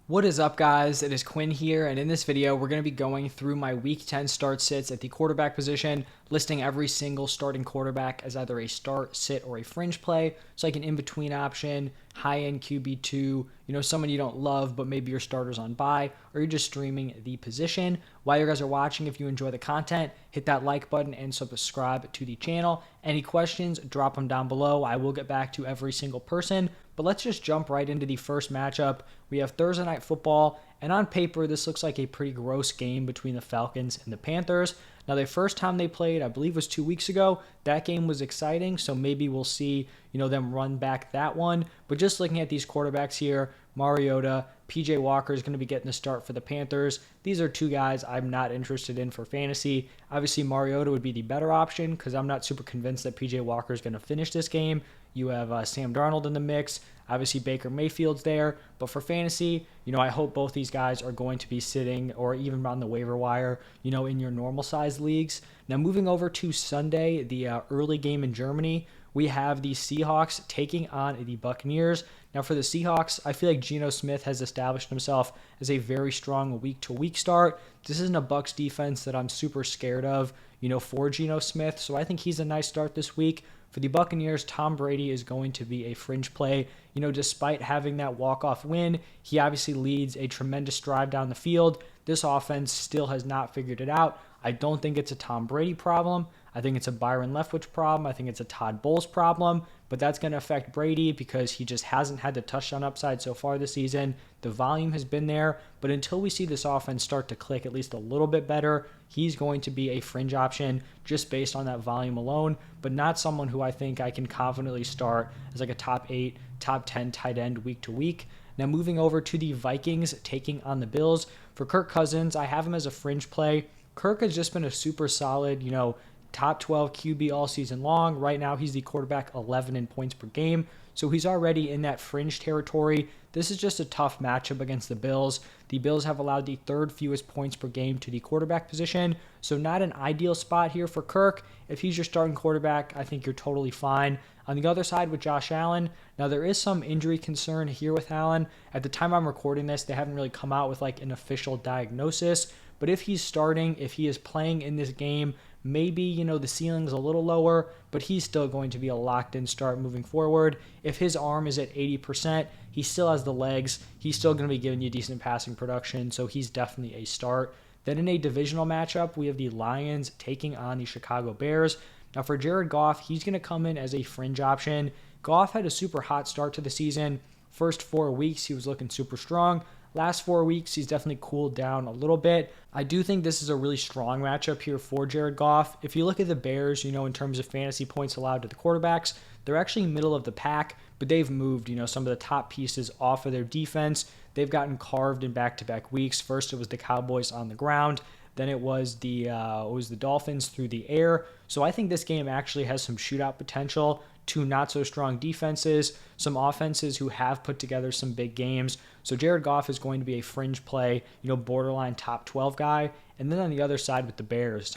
What is up, guys? It is Quinn here, and in this video, we're going to be going through my Week 10 start sits at the quarterback position, listing every single starting quarterback as either a start, sit, or a fringe play. It's like an in-between option, high-end QB2, someone you don't love, but maybe your starter's on bye, or you're just streaming the position. While you guys are watching, if you enjoy the content, hit that like button and subscribe to the channel. Any questions, drop them down below. I will get back to every single person. But let's just jump right into the first matchup. We have Thursday Night Football, and on paper, this looks like a pretty gross game between the Falcons and the Panthers. Now, the first time they played, I believe, was 2 weeks ago. That game was exciting, so maybe we'll see, them run back that one. But just looking at these quarterbacks here, Mariota, PJ Walker is going to be getting the start for the Panthers. These are two guys I'm not interested in for fantasy. Obviously, Mariota would be the better option because I'm not super convinced that PJ Walker is going to finish this game. You have Sam Darnold in the mix. Obviously, Baker Mayfield's there. But for fantasy, I hope both these guys are going to be sitting or even on the waiver wire, in your normal size leagues. Now, moving over to Sunday, the early game in Germany, we have the Seahawks taking on the Buccaneers. Now, for the Seahawks, I feel like Geno Smith has established himself as a very strong week-to-week start. This isn't a Bucs defense that I'm super scared of, for Geno Smith. So I think he's a nice start this week. For the Buccaneers, Tom Brady is going to be a fringe play. Despite having that walk-off win, he obviously leads a tremendous drive down the field. This offense still has not figured it out. I don't think it's a Tom Brady problem. I think it's a Byron Leftwich problem. I think it's a Todd Bowles problem. But that's going to affect Brady because he just hasn't had the touchdown upside so far this season. The volume has been there, but until we see this offense start to click at least a little bit better, he's going to be a fringe option just based on that volume alone, but not someone who I think I can confidently start as like a top 8, top 10 tight end week to week. Now, moving over to the Vikings taking on the Bills. For Kirk Cousins, I have him as a fringe play. Kirk has just been a super solid, top 12 QB all season long. Right now, he's the quarterback 11 in points per game. So he's already in that fringe territory. This is just a tough matchup against the Bills. The Bills have allowed the third fewest points per game to the quarterback position. So not an ideal spot here for Kirk. If he's your starting quarterback, I think you're totally fine. On the other side with Josh Allen, now there is some injury concern here with Allen. At the time I'm recording this, they haven't really come out with like an official diagnosis. But if he's starting, if he is playing in this game, maybe, the ceiling's a little lower, but he's still going to be a locked-in start moving forward. If his arm is at 80%, he still has the legs. He's still going to be giving you decent passing production, so he's definitely a start. Then in a divisional matchup, we have the Lions taking on the Chicago Bears. Now for Jared Goff, he's going to come in as a fringe option. Goff had a super hot start to the season. First 4 weeks, he was looking super strong. Last 4 weeks, he's definitely cooled down a little bit. I do think this is a really strong matchup here for Jared Goff. If you look at the Bears, in terms of fantasy points allowed to the quarterbacks, they're actually middle of the pack, but they've moved, some of the top pieces off of their defense. They've gotten carved in back-to-back weeks. First, it was the Cowboys on the ground. Then it was the Dolphins through the air. So I think this game actually has some shootout potential. Two not so strong defenses, some offenses who have put together some big games. So Jared Goff is going to be a fringe play, borderline top 12 guy. And then on the other side with the Bears,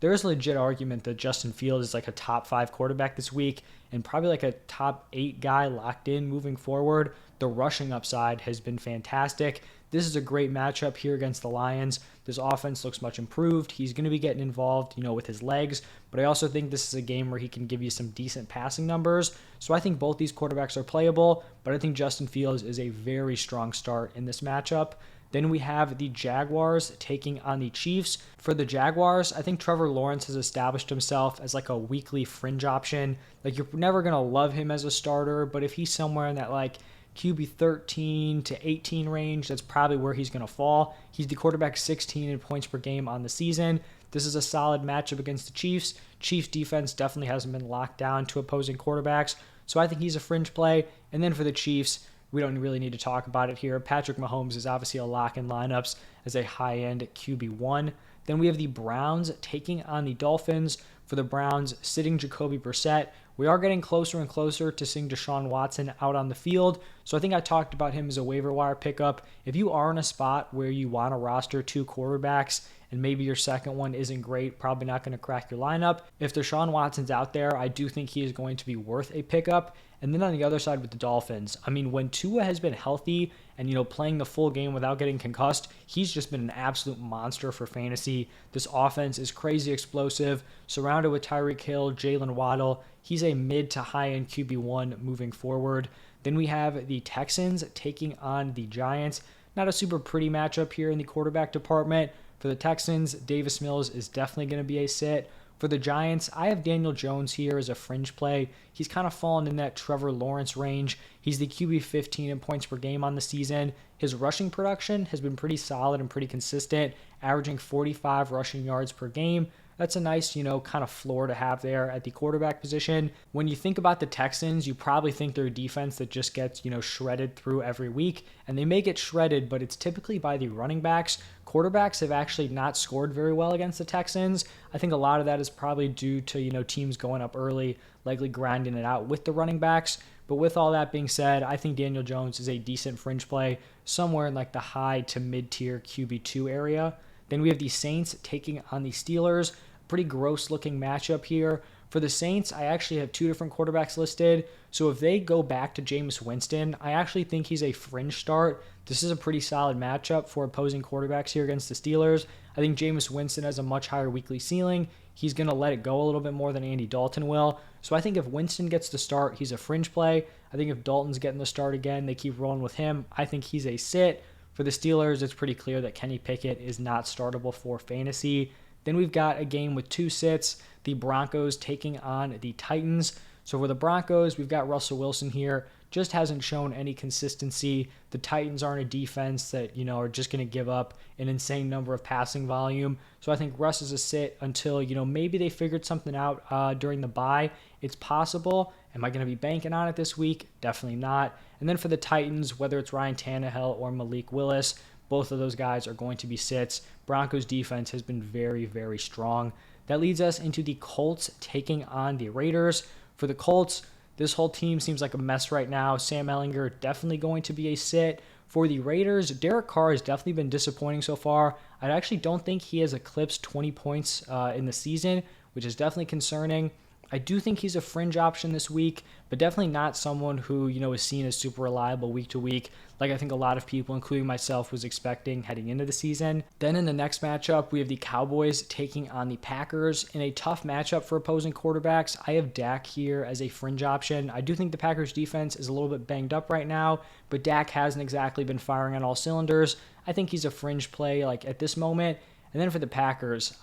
there is a legit argument that Justin Fields is like a top 5 quarterback this week and probably like a top 8 guy locked in moving forward. The rushing upside has been fantastic. This is a great matchup here against the Lions. This offense looks much improved. He's going to be getting involved, with his legs, but I also think this is a game where he can give you some decent passing numbers. So I think both these quarterbacks are playable, but I think Justin Fields is a very strong start in this matchup. Then we have the Jaguars taking on the Chiefs. For the Jaguars, I think Trevor Lawrence has established himself as like a weekly fringe option. Like you're never going to love him as a starter, but if he's somewhere in that like QB 13 to 18 range, that's probably where he's going to fall. He's the quarterback 16 in points per game on the season. This is a solid matchup against the Chiefs. Chiefs defense definitely hasn't been locked down to opposing quarterbacks, so I think he's a fringe play. And then for the Chiefs, we don't really need to talk about it here. Patrick Mahomes is obviously a lock in lineups as a high-end QB1. Then we have the Browns taking on the Dolphins. For the Browns, sitting Jacoby Brissett. We are getting closer and closer to seeing Deshaun Watson out on the field. So I think I talked about him as a waiver wire pickup. If you are in a spot where you want to roster 2 quarterbacks and maybe your second one isn't great, probably not going to crack your lineup, if Deshaun Watson's out there, I do think he is going to be worth a pickup. And then on the other side with the Dolphins, I mean, when Tua has been healthy and, playing the full game without getting concussed, he's just been an absolute monster for fantasy. This offense is crazy explosive, surrounded with Tyreek Hill, Jalen Waddle. He's a mid to high end QB1 moving forward. Then we have the Texans taking on the Giants. Not a super pretty matchup here in the quarterback department. For the Texans, Davis Mills is definitely going to be a sit. For the Giants, I have Daniel Jones here as a fringe play. He's kind of fallen in that Trevor Lawrence range. He's the QB 15 in points per game on the season. His rushing production has been pretty solid and pretty consistent, averaging 45 rushing yards per game. That's a nice, kind of floor to have there at the quarterback position. When you think about the Texans, you probably think they're a defense that just gets, shredded through every week. And they may get shredded, but it's typically by the running backs. Quarterbacks have actually not scored very well against the Texans. I think a lot of that is probably due to, teams going up early, likely grinding it out with the running backs. But with all that being said, I think Daniel Jones is a decent fringe play, somewhere in like the high to mid-tier QB2 area. Then we have the Saints taking on the Steelers. Pretty gross looking matchup here. For the Saints, I actually have two different quarterbacks listed. So if they go back to Jameis Winston, I actually think he's a fringe start. This is a pretty solid matchup for opposing quarterbacks here against the Steelers. I think Jameis Winston has a much higher weekly ceiling. He's going to let it go a little bit more than Andy Dalton will. So I think if Winston gets the start, he's a fringe play. I think if Dalton's getting the start again, they keep rolling with him. I think he's a sit. For the Steelers, it's pretty clear that Kenny Pickett is not startable for fantasy. Then we've got a game with two sits, the Broncos taking on the Titans. So for the Broncos, we've got Russell Wilson here. Just hasn't shown any consistency. The Titans aren't a defense that, are just going to give up an insane number of passing volume. So I think Russ is a sit until, maybe they figured something out during the bye. It's possible. Am I going to be banking on it this week? Definitely not. And then for the Titans, whether it's Ryan Tannehill or Malik Willis, both of those guys are going to be sits. Broncos defense has been very, very strong. That leads us into the Colts taking on the Raiders. For the Colts, this whole team seems like a mess right now. Sam Ehlinger definitely going to be a sit. For the Raiders, Derek Carr has definitely been disappointing so far. I actually don't think he has eclipsed 20 points in the season, which is definitely concerning. I do think he's a fringe option this week, but definitely not someone who, is seen as super reliable week to week, like I think a lot of people, including myself, was expecting heading into the season. Then in the next matchup, we have the Cowboys taking on the Packers. In a tough matchup for opposing quarterbacks, I have Dak here as a fringe option. I do think the Packers defense is a little bit banged up right now, but Dak hasn't exactly been firing on all cylinders. I think he's a fringe play at this moment. And then for the Packers,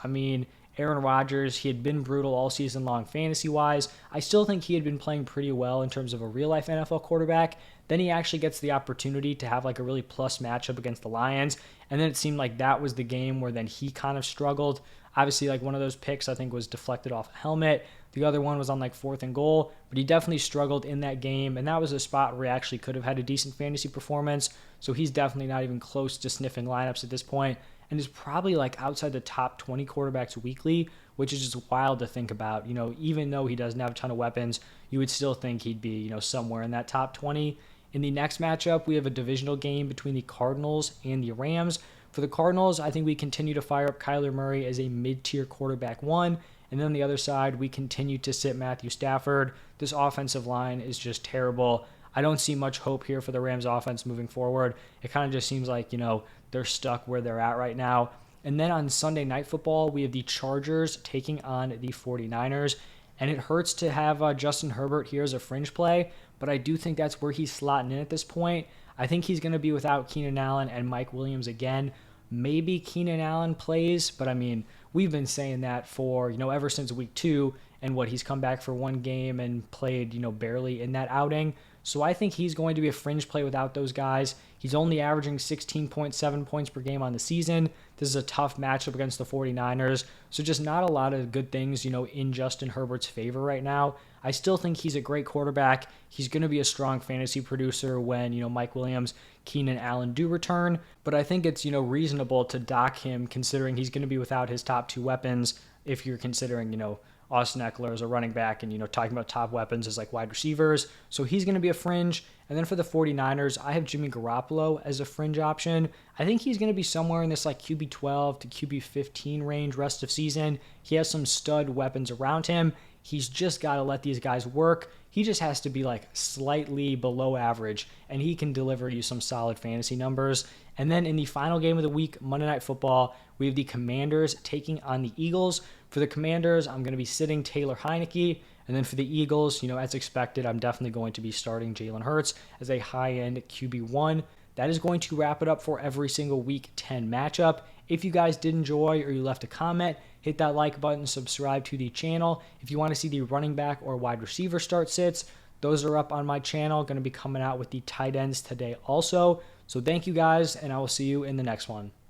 Aaron Rodgers, he had been brutal all season long fantasy-wise. I still think he had been playing pretty well in terms of a real-life NFL quarterback. Then he actually gets the opportunity to have a really plus matchup against the Lions. And then it seemed like that was the game where then he kind of struggled. Obviously, one of those picks I think was deflected off a helmet. The other one was on 4th and goal. But he definitely struggled in that game. And that was a spot where he actually could have had a decent fantasy performance. So he's definitely not even close to sniffing lineups at this point. And is probably outside the top 20 quarterbacks weekly, which is just wild to think about. Even though he doesn't have a ton of weapons, you would still think he'd be, somewhere in that top 20. In the next matchup, we have a divisional game between the Cardinals and the Rams. For the Cardinals, I think we continue to fire up Kyler Murray as a mid-tier quarterback one. And then on the other side, we continue to sit Matthew Stafford. This offensive line is just terrible. I don't see much hope here for the Rams offense moving forward. It kind of just seems like, they're stuck where they're at right now. And then on Sunday Night Football, we have the Chargers taking on the 49ers. And it hurts to have Justin Herbert here as a fringe play, but I do think that's where he's slotting in at this point. I think he's going to be without Keenan Allen and Mike Williams again. Maybe Keenan Allen plays, but we've been saying that for, ever since week 2, and he's come back for one game and played, barely in that outing. So I think he's going to be a fringe play without those guys. He's only averaging 16.7 points per game on the season. This is a tough matchup against the 49ers. So just not a lot of good things, in Justin Herbert's favor right now. I still think he's a great quarterback. He's going to be a strong fantasy producer when, Mike Williams, Keenan Allen do return. But I think it's, reasonable to dock him considering he's going to be without his top two weapons if you're considering, Austin Eckler as a running back and, talking about top weapons as wide receivers. So he's going to be a fringe. And then for the 49ers, I have Jimmy Garoppolo as a fringe option. I think he's going to be somewhere in this QB 12 to QB 15 range rest of season. He has some stud weapons around him. He's just got to let these guys work. He just has to be like slightly below average, and he can deliver you some solid fantasy numbers. And then in the final game of the week, Monday Night Football, we have the Commanders taking on the Eagles. For the Commanders, I'm going to be sitting Taylor Heineke. And then for the Eagles, as expected, I'm definitely going to be starting Jalen Hurts as a high-end QB1. That is going to wrap it up for every single Week 10 matchup. If you guys did enjoy or you left a comment, hit that like button, subscribe to the channel. If you want to see the running back or wide receiver start sits, those are up on my channel. Going to be coming out with the tight ends today also. So thank you guys, and I will see you in the next one.